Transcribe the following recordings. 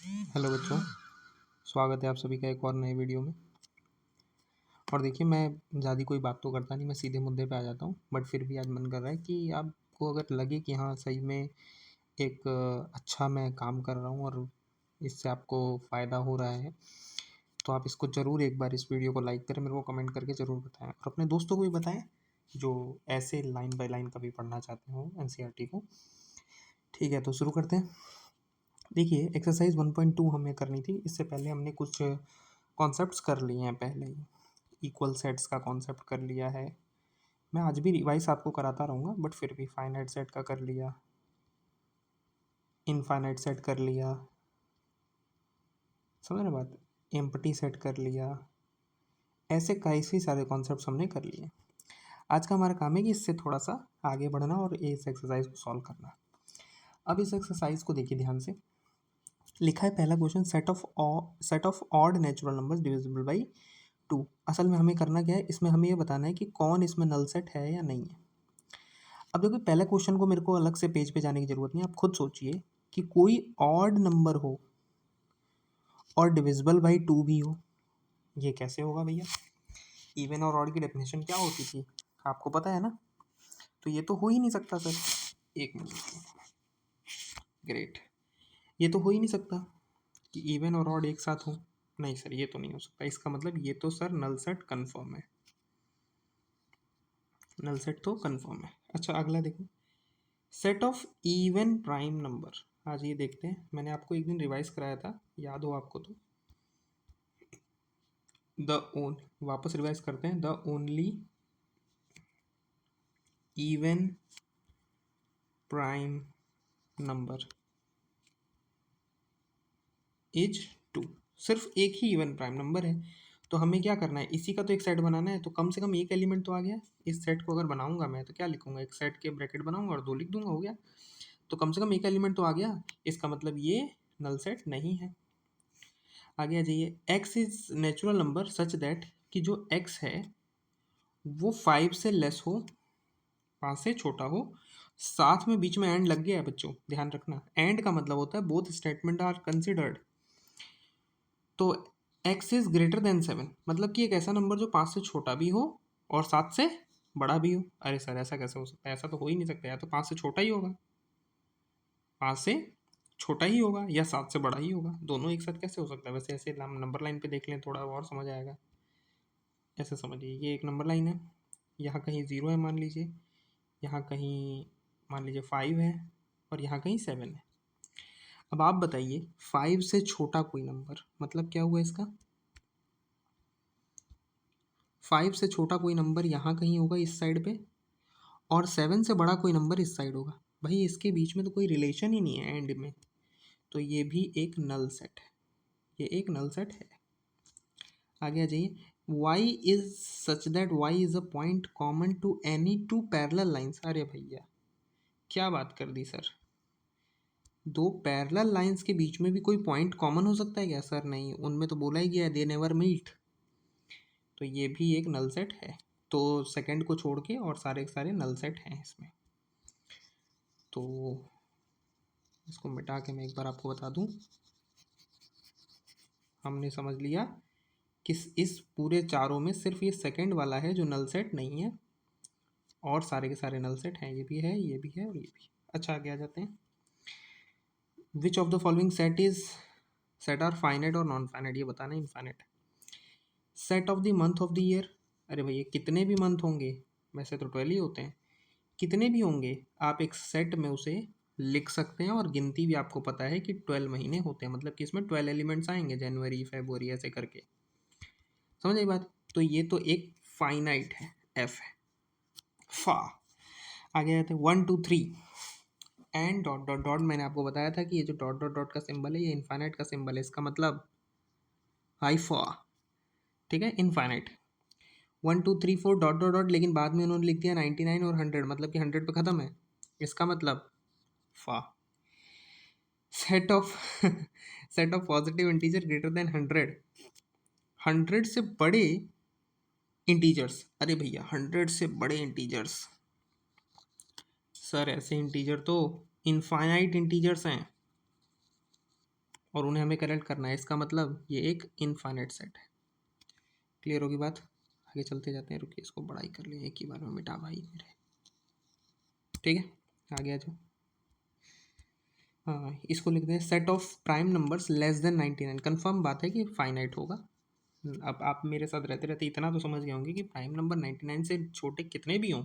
Hello बच्चों, स्वागत है आप सभी का एक और नए वीडियो में। और देखिए, मैं ज़्यादा कोई बात तो करता नहीं, मैं सीधे मुद्दे पे आ जाता हूँ। बट फिर भी आज मन कर रहा है कि आपको अगर लगे कि हाँ सही में एक अच्छा मैं काम कर रहा हूँ और इससे आपको फ़ायदा हो रहा है, तो आप इसको ज़रूर एक बार इस वीडियो को लाइक करें, मेरे को कमेंट करके ज़रूर बताएं और अपने दोस्तों को भी बताएं जो ऐसे लाइन बाय लाइन कभी पढ़ना चाहते हो एनसीईआरटी को। ठीक है, तो शुरू करते हैं। देखिए, एक्सरसाइज 1.2 हमें करनी थी। इससे पहले हमने कुछ कॉन्सेप्ट्स कर लिए हैं पहले ही। इक्वल सेट्स का कॉन्सेप्ट कर लिया है। मैं आज भी रिवाइज आपको कराता रहूँगा, बट फिर भी फाइनाइट सेट का कर लिया, इनफाइनाइट सेट कर लिया, समझ रहे बात, एम्प्टी सेट कर लिया। ऐसे काफ़ी सारे कॉन्सेप्ट्स हमने कर लिए। आज का हमारा काम है कि इससे थोड़ा सा आगे बढ़ना और इस एक्सरसाइज को सॉल्व करना। अब इस एक्सरसाइज को देखिए ध्यान से। लिखा है पहला question, set of odd natural numbers divisible by 2। असल में हमें करना क्या है, इसमें हमें ये बताना है कि कौन इसमें नल सेट है या नहीं है। अब देखो, पहले क्वेश्चन को मेरे को अलग से पेज पे जाने की ज़रूरत नहीं, आप खुद सोचिए कि कोई ऑड नंबर हो और डिविजिबल बाई 2 भी हो। ये कैसे होगा भैया? इवन और ऑड की डेफिनेशन क्या होती थी, आपको पता है ना? तो ये तो हो ही नहीं सकता सर। एक मिनट, ग्रेट। ये तो हो ही नहीं सकता कि इवन और ऑड एक साथ हो। नहीं सर, ये तो नहीं हो सकता। इसका मतलब ये तो सर नल सेट कन्फर्म है। नल सेट तो कन्फर्म है। अच्छा, अगला देखो, set of even prime number. आज ये देखते हैं, मैंने आपको एक दिन रिवाइज कराया था, याद हो आपको तो। वापस रिवाइज करते हैं। The only even prime number is 2। सिर्फ एक ही इवन प्राइम नंबर है, तो हमें क्या करना है, इसी का तो एक सेट बनाना है। तो कम से कम एक एलिमेंट तो आ गया। इस सेट को अगर बनाऊंगा मैं तो क्या लिखूंगा, एक सेट के ब्रैकेट बनाऊंगा और 2 लिख दूंगा, हो गया। तो कम से कम एक एलिमेंट तो आ गया। इसका मतलब ये नल सेट नहीं है। आगे आ जाइए, x is natural number such that कि जो एक्स है वो 5 से लेस हो, 5 से छोटा हो। साथ में बीच में एंड लग गया है बच्चों, ध्यान रखना। एंड का मतलब होता है बोथ स्टेटमेंट आर कंसिडर्ड। तो एक्स इज ग्रेटर देन 7 मतलब कि एक ऐसा नंबर जो 5 से छोटा भी हो और 7 से बड़ा भी हो। अरे सर, ऐसा कैसे हो सकता है? ऐसा तो हो ही नहीं सकता। या तो 5 से छोटा ही होगा, 5 से छोटा ही होगा, या 7 से बड़ा ही होगा। दोनों एक साथ कैसे हो सकता है? वैसे ऐसे नंबर लाइन पे देख लें, थोड़ा और समझ आएगा। ऐसे समझिए, ये एक नंबर लाइन है, यहाँ कहीं 0 है मान लीजिए, यहाँ कहीं मान लीजिए 5 है, और यहाँ कहीं 7 है। अब आप बताइए, 5 से छोटा कोई नंबर मतलब क्या हुआ इसका? 5 से छोटा कोई नंबर यहाँ कहीं होगा इस साइड पे, और 7 से बड़ा कोई नंबर इस साइड होगा। भाई इसके बीच में तो कोई रिलेशन ही नहीं है एंड में, तो ये भी एक नल सेट है। ये एक नल सेट है। आगे आ जाइए, y is such that y is a point common to any two parallel lines. अरे भैया, क्या बात कर दी सर? दो पैरेलल लाइंस के बीच में भी कोई पॉइंट कॉमन हो सकता है क्या? सर नहीं, उनमें तो बोला ही गया है दे नेवर मीट। तो ये भी एक नल सेट है। तो सेकंड को छोड़ के और सारे के सारे नल सेट हैं इसमें। तो इसको मिटा के मैं एक बार आपको बता दूं, हमने समझ लिया कि इस पूरे चारों में सिर्फ ये सेकंड वाला है जो नल सेट नहीं है, और सारे के सारे नल सेट हैं। ये भी है, ये भी है और ये भी। अच्छा, आगे आ जाते हैं। Which of the following set are finite और नॉन फाइनाइट? ये बताना है infinite. Set of the month of the year. अरे भैया, कितने भी मंथ होंगे, वैसे तो 12 ही होते हैं, कितने भी होंगे आप एक सेट में उसे लिख सकते हैं। और गिनती भी आपको पता है कि 12 महीने होते हैं, मतलब कि इसमें 12 एलिमेंट्स आएंगे, जनवरी फरवरी ऐसे करके। समझ आई बात? तो ये तो एक फाइनाइट है, एफ है, फा। आगे आते हैं 1 2 3 एंड डॉट डॉट डॉट। मैंने आपको बताया था कि ये जो डॉट डॉट डॉट का सिंबल है ये इनफाइनाइट का सिंबल है। इसका मतलब हाइफा, ठीक है, इनफाइनाइट। 1 2 3 4 डॉट डॉट डॉट, लेकिन बाद में उन्होंने लिख दिया 99 और 100, मतलब कि 100 पे ख़त्म है। इसका मतलब फा। Set of set of positive integer greater than 100, 100 से बड़े इंटीजर्स। अरे भैया, 100 से बड़े इंटीजर्स, सर ऐसे इंटीजर तो इनफाइनाइट इंटीजर्स हैं। और उन्हें हमें कलेक्ट करना है, इसका मतलब ये एक इनफाइनाइट सेट है। क्लियर होगी बात? आगे चलते जाते हैं, रुकिए इसको बड़ा ही कर लिए, एक ही बार में मिटा भाई मेरे। ठीक है, आगे आ जाओ। हाँ, इसको लिखते हैं set of prime numbers less than 99। Confirm बात है कि फाइनाइट होगा। अब आप मेरे साथ रहते रहते इतना तो समझ गए होंगे कि प्राइम नंबर 99 से छोटे कितने भी हों,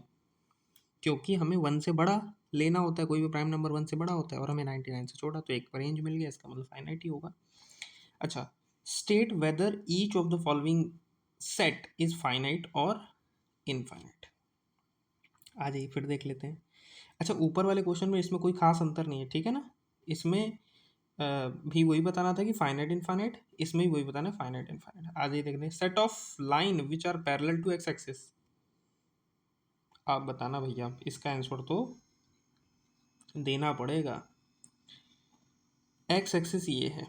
क्योंकि हमें 1 से बड़ा लेना होता है, कोई भी प्राइम नंबर 1 से बड़ा होता है और हमें 99 से छोटा, तो एक रेंज मिल गया, इसका मतलब फाइनाइट ही होगा। अच्छा, state whether each of the following set is finite और इनफाइनाइट। आ जाइए फिर देख लेते हैं। अच्छा, ऊपर वाले क्वेश्चन में इसमें कोई खास अंतर नहीं है, ठीक है ना? इसमें भी वही बताना था कि फाइनाइट इनफाइनाइट, इसमें भी वही बताना है फाइनाइट इनफाइनाइट। आ जाइए देखते हैं। Set of line which are parallel to x axis. आप बताना भैया, इसका आंसर तो देना पड़ेगा। एक्स एक्सिस ये है,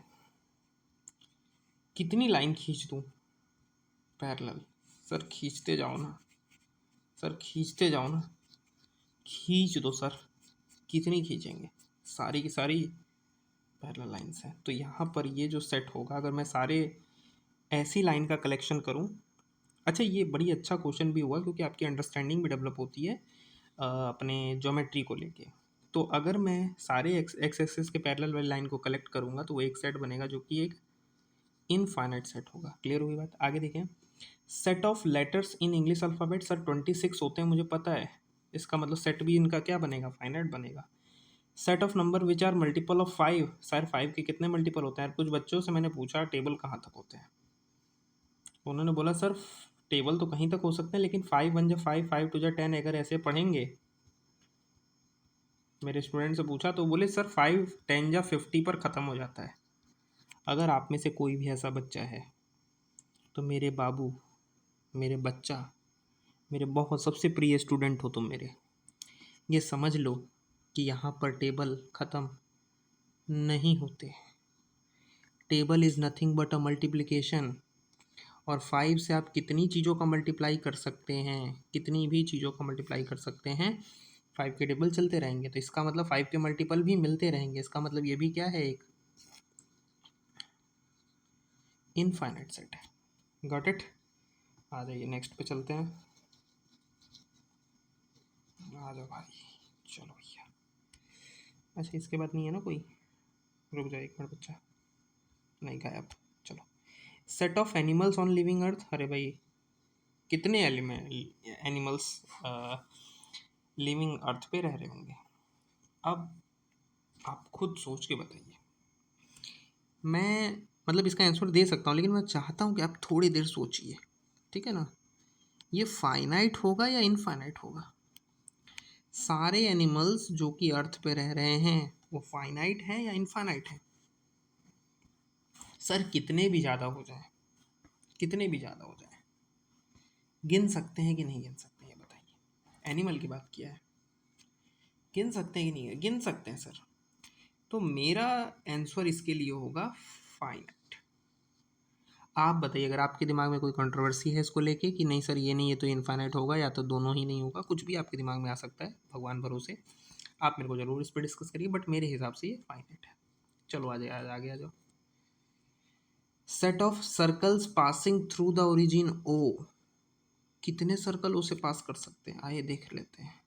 कितनी लाइन खींच दूँ पैरेलल? सर खींचते जाओ ना, सर खींचते जाओ ना, खींच दो सर। कितनी खींचेंगे? सारी की सारी पैरेलल लाइन्स हैं। तो यहाँ पर ये जो सेट होगा, अगर मैं सारे ऐसी लाइन का कलेक्शन करूँ। अच्छा, ये बड़ी अच्छा क्वेश्चन भी हुआ क्योंकि आपकी अंडरस्टैंडिंग भी डेवलप होती है अपने ज्योमेट्री को लेके। तो अगर मैं सारे एक्स एक्सिस के पैरेलल वाली लाइन को कलेक्ट करूँगा तो वो एक सेट बनेगा जो कि एक इनफाइनाइट सेट होगा। क्लियर हुई बात? आगे देखें। Set of letters in English alphabet sir 26 होते हैं, मुझे पता है। इसका मतलब सेट भी इनका क्या बनेगा? फाइनाइट बनेगा। Set of number which are multiple of 5। Sir 5 के कितने मल्टीपल होते हैं? कुछ बच्चों से मैंने पूछा टेबल कहाँ तक होते हैं, उन्होंने बोला सर टेबल तो कहीं तक हो सकते हैं, लेकिन 5 1 जा 5, 5 2 जा 10 अगर ऐसे पढ़ेंगे। मेरे स्टूडेंट से पूछा तो बोले सर 5 10 जा 50 पर ख़त्म हो जाता है। अगर आप में से कोई भी ऐसा बच्चा है तो मेरे बाबू, मेरे बच्चा, मेरे बहुत सबसे प्रिय स्टूडेंट हो तुम मेरे, ये समझ लो कि यहाँ पर टेबल ख़त्म नहीं होते। Table is nothing but a multiplication. और 5 से आप कितनी चीज़ों का मल्टीप्लाई कर सकते हैं? कितनी भी चीज़ों का मल्टीप्लाई कर सकते हैं। 5 के टेबल चलते रहेंगे, तो इसका मतलब 5 के मल्टीपल भी मिलते रहेंगे। इसका मतलब ये भी क्या है? एक इनफाइनाइट सेट है। Got it? आ जाइए नेक्स्ट पे चलते हैं। आ जाओ भाई, चलो भैया। अच्छा, इसके बाद नहीं है ना कोई? रुक जाओ एक मिनट बच्चा, नहीं गायब। चलो, set of animals on living earth. अरे भाई, कितने एनिमल्स लिविंग अर्थ पे रह रहे होंगे? अब आप खुद सोच के बताइए। मैं मतलब इसका आंसर दे सकता हूँ, लेकिन मैं चाहता हूँ कि आप थोड़ी देर सोचिए, ठीक है ना? ये फाइनाइट होगा या इनफाइनाइट होगा? सारे एनिमल्स जो कि अर्थ पे रह रहे हैं वो फाइनाइट हैं या इनफाइनाइट हैं? सर कितने भी ज़्यादा हो जाए, कितने भी ज़्यादा हो जाए, गिन सकते हैं कि नहीं गिन सकते हैं? बताइए। एनिमल की बात किया है, गिन सकते हैं कि नहीं गिन सकते हैं सर? तो मेरा आंसर इसके लिए होगा फाइनाइट। आप बताइए, अगर आपके दिमाग में कोई कंट्रोवर्सी है इसको लेके कि नहीं सर ये नहीं, ये तो इनफाइनाइट होगा या तो दोनों ही नहीं होगा, कुछ भी आपके दिमाग में आ सकता है, भगवान भरोसे। आप मेरे को ज़रूर इस पर डिस्कस करिए, बट मेरे हिसाब से ये फाइनाइट है। चलो आ जाए, आगे आ जाओ। Set of circles passing through the origin O. कितने सर्कल उसे पास कर सकते हैं? आइए देख लेते हैं,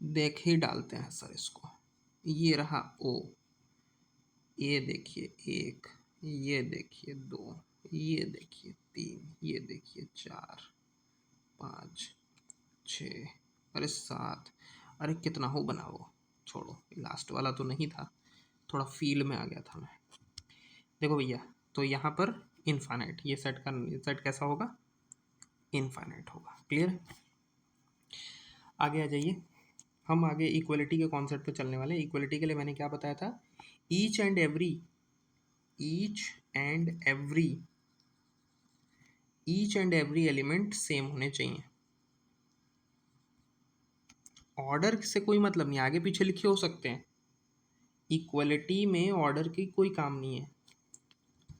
देख ही डालते हैं सर इसको। ये रहा ओ, ये देखिए 1, ये देखिए 2, ये देखिए 3, ये देखिए 4 5 6, अरे 7। अरे कितना हो बना वो, छोड़ो, लास्ट वाला तो नहीं था, थोड़ा फील में आ गया था मैं। देखो भैया, तो यहाँ पर इनफाइनाइट, ये सेट कैसा होगा? इनफाइनाइट होगा। क्लियर? आगे आ जाइए। हम आगे इक्वलिटी के कॉन्सेप्ट पे चलने वाले हैं। इक्वलिटी के लिए मैंने क्या बताया था? Each and every, each and every, each and every element same होने चाहिए। ऑर्डर से कोई मतलब नहीं, आगे पीछे लिखे हो सकते हैं। इक्वलिटी में ऑर्डर की कोई काम नहीं है,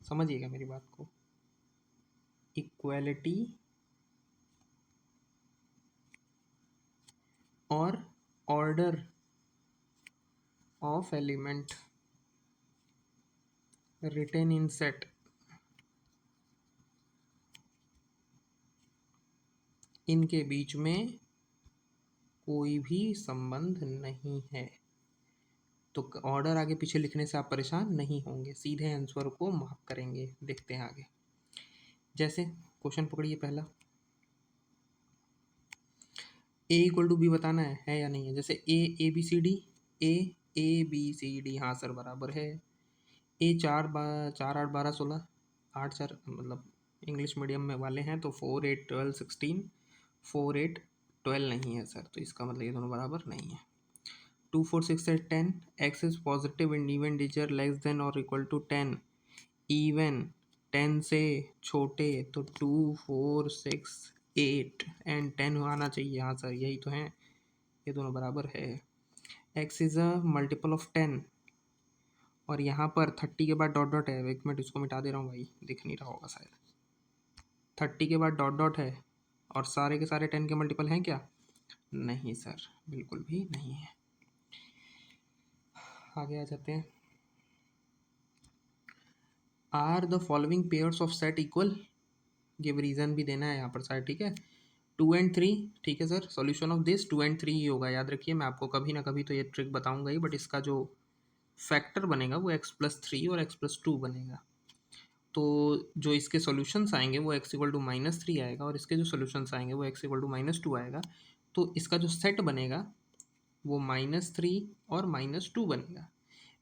समझिएगा मेरी बात को। इक्वलिटी और order of element written in set इनके बीच में कोई भी संबंध नहीं है। तो ऑर्डर आगे पीछे लिखने से आप परेशान नहीं होंगे, सीधे आंसर को मार्क करेंगे। देखते हैं आगे। जैसे क्वेश्चन पकड़िए पहला, ए इक्वल टू बी बताना है या नहीं है। जैसे A B C D, A B C D, हाँ सर बराबर है। ए 4 8 12 16, 8 4 मतलब इंग्लिश मीडियम में वाले हैं तो 4 8 12 16, 4 8 12 नहीं है सर, तो इसका मतलब ये दोनों बराबर नहीं है। 2 4 6 8 10, x is positive in even digit less than और इक्वल टू 10, इवन 10 से छोटे, तो 2 4 6 8 एंड 10 आना चाहिए। हाँ सर यही तो है, ये दोनों बराबर है। x is a multiple of 10 और यहाँ पर 30 के बाद डॉट डॉट है। एक मिनट इसको मिटा दे रहा हूँ भाई, दिख नहीं रहा होगा शायद। 30 के बाद डॉट डॉट है और सारे के सारे 10 के मल्टीपल हैं क्या? नहीं सर, बिल्कुल भी नहीं है। आगे आ जाते हैं। Are the following pairs of set equal, give reason भी देना है यहाँ पर शायद, ठीक है। 2 and 3, ठीक है sir. Solution of this 2 and 3 ही होगा, याद रखिए। मैं आपको कभी ना कभी तो ये ट्रिक बताऊंगा ही, बट इसका जो फैक्टर बनेगा वो x+3 और x+2 बनेगा। तो जो इसके सॉल्यूशंस आएंगे वो x इक्वल टू -3 आएगा और इसके जो सॉल्यूशंस आएंगे वो x इक्वल टू -2 आएगा। तो इसका जो सेट बनेगा वो -3 और -2 बनेगा।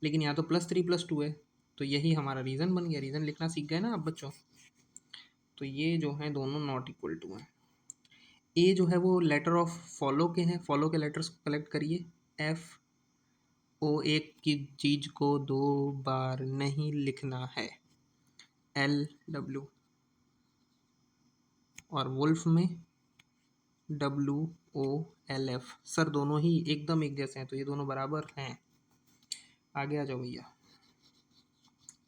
लेकिन यहाँ तो +3 + 2 है, तो यही हमारा रीज़न बन गया। रीज़न लिखना सीख गए ना आप बच्चों। तो ये जो है दोनों नॉट इक्वल टू हैं। ए जो है वो लेटर ऑफ फॉलो के हैं, फॉलो के लेटर्स को कलेक्ट करिए। एफ ओ, एक की चीज को 2 बार नहीं लिखना है। LW, और वुल्फ में WOLF। सर दोनों ही एकदम एक जैसे हैं, तो ये दोनों बराबर हैं। आगे आ जाओ भैया,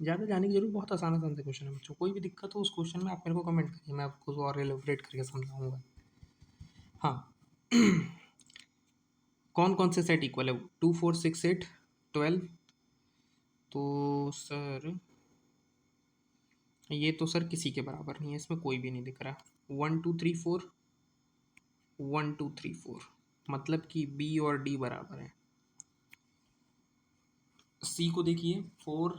ज़्यादा जाने की जरूरत, बहुत आसान आसान से क्वेश्चन है बच्चों। कोई भी दिक्कत हो उस क्वेश्चन में आप मेरे को कमेंट करिए, मैं आपको और एलिब्रेट करके समझाऊंगा। हाँ कौन कौन से सेट इक्वल है? 2 4 6 8 12। तो सर ये तो सर किसी के बराबर नहीं है, इसमें कोई भी नहीं दिख रहा। 1 2 3 4, 1 2 3 4, मतलब कि बी और डी बराबर है। सी को देखिए, 4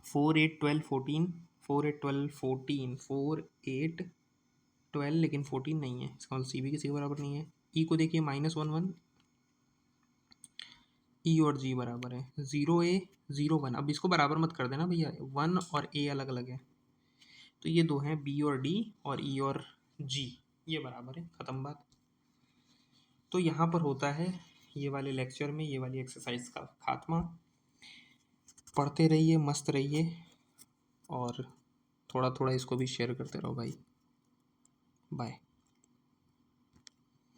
4 8 12 14, 4 8 12 14, 4 8 12, लेकिन 14 नहीं है, इसका मतलब सी भी किसी के बराबर नहीं है। ई को देखिए, -1 1, ई और जी बराबर है। 0 A 0 1, अब इसको बराबर मत कर देना भैया, 1 और ए अलग अलग है। तो ये दो हैं बी और डी, और ई और जी ये बराबर है, ख़त्म बात। तो यहाँ पर होता है ये वाले लेक्चर में ये वाली एक्सरसाइज का खात्मा। पढ़ते रहिए, मस्त रहिए, और थोड़ा थोड़ा इसको भी शेयर करते रहो भाई। बाय।